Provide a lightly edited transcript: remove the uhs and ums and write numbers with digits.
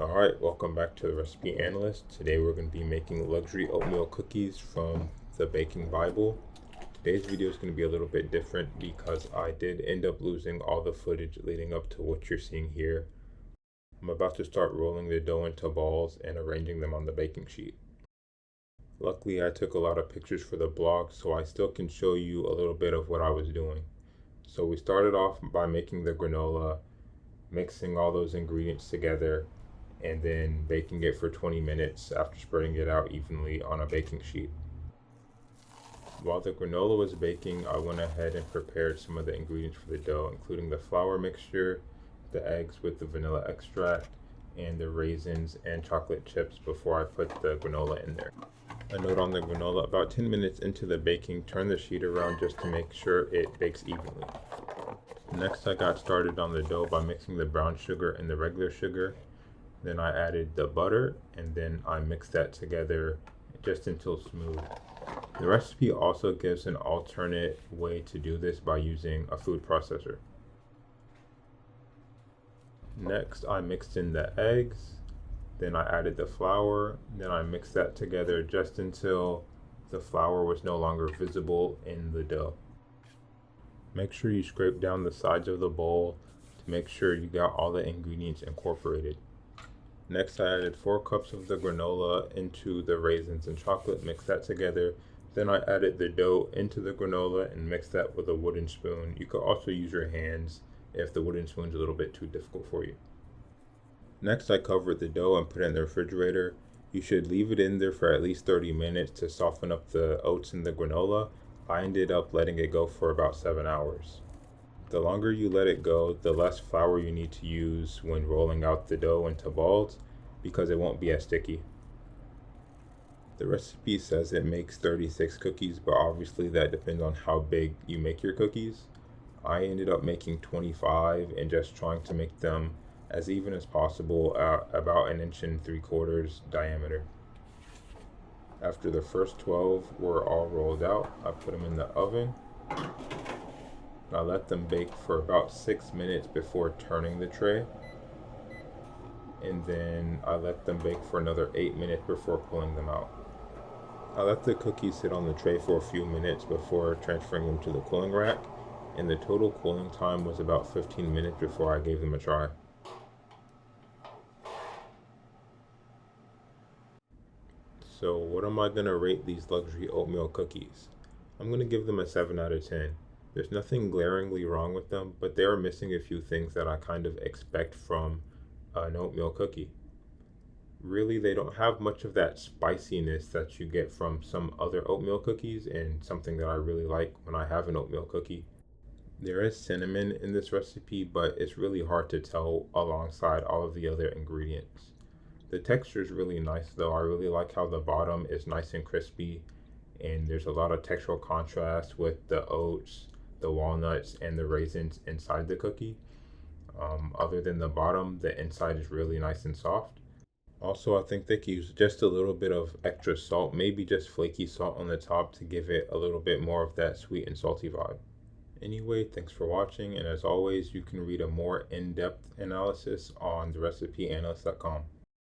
Alright, welcome back to the Recipe Analyst. Today we're going to be making luxury oatmeal cookies from the Baking Bible. Today's video is going to be a little bit different because I did end up losing all the footage leading up to what you're seeing here. I'm about to start rolling the dough into balls and arranging them on the baking sheet. Luckily I took a lot of pictures for the blog, so I still can show you a little bit of what I was doing. So we started off by making the granola, mixing all those ingredients together, and then baking it for 20 minutes after spreading it out evenly on a baking sheet. While the granola was baking, I went ahead and prepared some of the ingredients for the dough, including the flour mixture, the eggs with the vanilla extract, and the raisins and chocolate chips before I put the granola in there. A note on the granola: about 10 minutes into the baking, turn the sheet around just to make sure it bakes evenly. Next, I got started on the dough by mixing the brown sugar and the regular sugar. Then I added the butter, and then I mixed that together just until smooth. The recipe also gives an alternate way to do this by using a food processor. Next, I mixed in the eggs, then I added the flour, then I mixed that together just until the flour was no longer visible in the dough. Make sure you scrape down the sides of the bowl to make sure you got all the ingredients incorporated. Next, I added 4 cups of the granola into the raisins and chocolate, mixed that together. Then I added the dough into the granola and mixed that with a wooden spoon. You could also use your hands if the wooden spoon is a little bit too difficult for you. Next, I covered the dough and put it in the refrigerator. You should leave it in there for at least 30 minutes to soften up the oats in the granola. I ended up letting it go for about 7 hours. The longer you let it go, the less flour you need to use when rolling out the dough into balls, because it won't be as sticky. The recipe says it makes 36 cookies, but obviously that depends on how big you make your cookies. I ended up making 25 and just trying to make them as even as possible at about 1.75 inches diameter. After the first 12 were all rolled out, I put them in the oven. I let them bake for about 6 minutes before turning the tray, and then I let them bake for another 8 minutes before pulling them out. I let the cookies sit on the tray for a few minutes before transferring them to the cooling rack, and the total cooling time was about 15 minutes before I gave them a try. So what am I going to rate these luxury oatmeal cookies? I'm going to give them a 7 out of 10. There's nothing glaringly wrong with them, but they are missing a few things that I kind of expect from an oatmeal cookie. Really, they don't have much of that spiciness that you get from some other oatmeal cookies, and something that I really like when I have an oatmeal cookie. There is cinnamon in this recipe, but it's really hard to tell alongside all of the other ingredients. The texture is really nice though. I really like how the bottom is nice and crispy, and there's a lot of textural contrast with the oats, the walnuts, and the raisins inside the cookie. Other than the bottom, the inside is really nice and soft. Also, I think they could use just a little bit of extra salt, maybe just flaky salt on the top to give it a little bit more of that sweet and salty vibe. Anyway, thanks for watching, and as always, you can read a more in-depth analysis on therecipeanalyst.com.